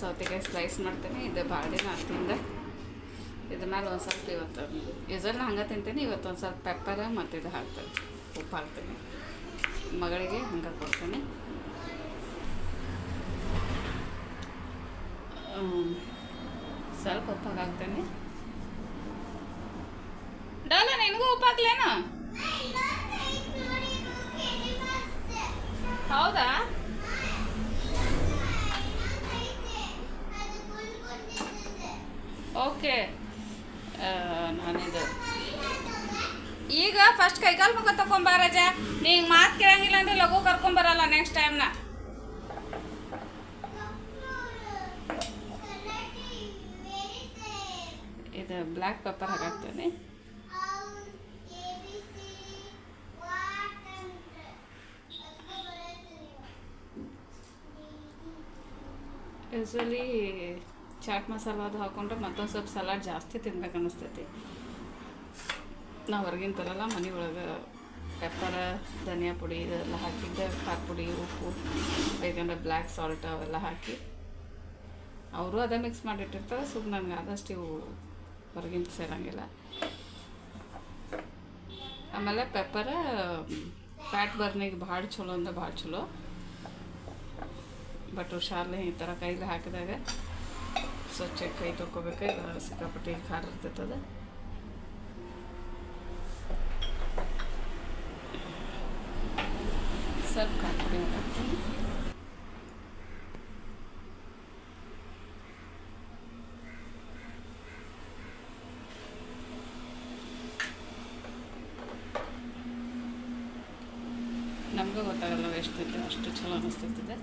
ಸೌತೆಕಾಯಿ ಸ್ಲೈಸ್ ಮಾಡ್ತೀನಿ. ಇದು ಭಾಳ ದಿನ ಹತ್ತಿಂದ ಇದ್ರ ಮೇಲೆ ಒಂದು ಸ್ವಲ್ಪ ಇವತ್ತು ಯೂಸಲ್ ಹಂಗೆ ತಿಂತೀನಿ. ಇವತ್ತು ಒಂದು ಸ್ವಲ್ಪ ಪೆಪ್ಪರ ಮತ್ತು ಇದು ಹಾಕ್ತೀನಿ, ಉಪ್ಪು ಹಾಕ್ತೀನಿ. ಮಗಳಿಗೆ ಹಂಗೆ ಕೊಡ್ತೀನಿ. ಸ್ವಲ್ಪ ಉಪ್ಪಾಗಿ ಹಾಕ್ತೀನಿ. ಡಾಲ ನಿನಗೂ ಉಪ್ಪು ಹಾಕ್ಲೇನು? ಹೌದಾ? ಓಕೆ. ನಾನಿದು ಈಗ ಫಸ್ಟ್ ಕೈಕಾಲು ಮುಖ ತಗೊಂಬ ರಜ. ನೀನು ಮಾತು ಕೇಳಂಗಿಲ್ಲ ಅಂದರೆ ಲಘು ಕರ್ಕೊಂಬರಲ್ಲ ನೆಕ್ಸ್ಟ್ ಟೈಮ್ನ. ಇದು ಬ್ಲ್ಯಾಕ್ ಪೆಪ್ಪರ್ ಹಾಕಾಕ್ತೀನಿ. ಯೂಸ್ವಲಿ ಚಾಟ್ ಮಸಾಲ ಅದು ಹಾಕ್ಕೊಂಡ್ರೆ ಮತ್ತೊಂದು ಸ್ವಲ್ಪ ಸಲಾಡ್ ಜಾಸ್ತಿ ತಿನ್ಬೇಕು ಅನ್ನಿಸ್ತೈತಿ. ನಾವು ಹೊರಗಿನ ತರಲ್ಲ, ಮನೆ ಒಳಗೆ ಪೆಪ್ಪರ, ಧನಿಯಾ ಪುಡಿ ಇದೆಲ್ಲ ಹಾಕಿದ್ದೆ, ಖಾರ ಪುಡಿ, ಉಪ್ಪು, ಬೇಕಂದ್ರೆ ಬ್ಲ್ಯಾಕ್ ಸಾಲ್ಟ್ ಅವೆಲ್ಲ ಹಾಕಿ ಅವರು ಅದೇ ಮಿಕ್ಸ್ ಮಾಡಿಟ್ಟಿರ್ತಾರೆ. ಸುಮ್ಮನೆ ನನಗೆ ಆದಷ್ಟು ಇವು ಹೊರಗಿನ ಸೇರಂಗಿಲ್ಲ. ಆಮೇಲೆ ಪೆಪ್ಪರ ಫ್ಯಾಟ್ ಬರ್ನಿಗೆ ಭಾಳ ಚಲೋ ಅಂದ್ರೆ ಭಾಳ ಚಲೋ. ಬಟ್ ಹುಷಾರ್ಲೆ ಈ ಥರ ಕೈಲಿ ಹಾಕಿದಾಗ ಸ್ವಚ್ಛ ಕೈ ತೊಗೋಬೇಕು. ಸಿಕ್ಕಾಪಟ್ಟಿ ಖಾರ ಇರ್ತೈತದ. ಸ್ವಲ್ಪ ಖಾರ ಪುಡಿ ಹಾಕ್ತೀನಿ. ನಮಗೂ ಗೊತ್ತಾಗಲ್ಲ ಎಷ್ಟು ಅಷ್ಟು ಚಲೋ ಅನ್ನಿಸ್ತೈತಿದೆ.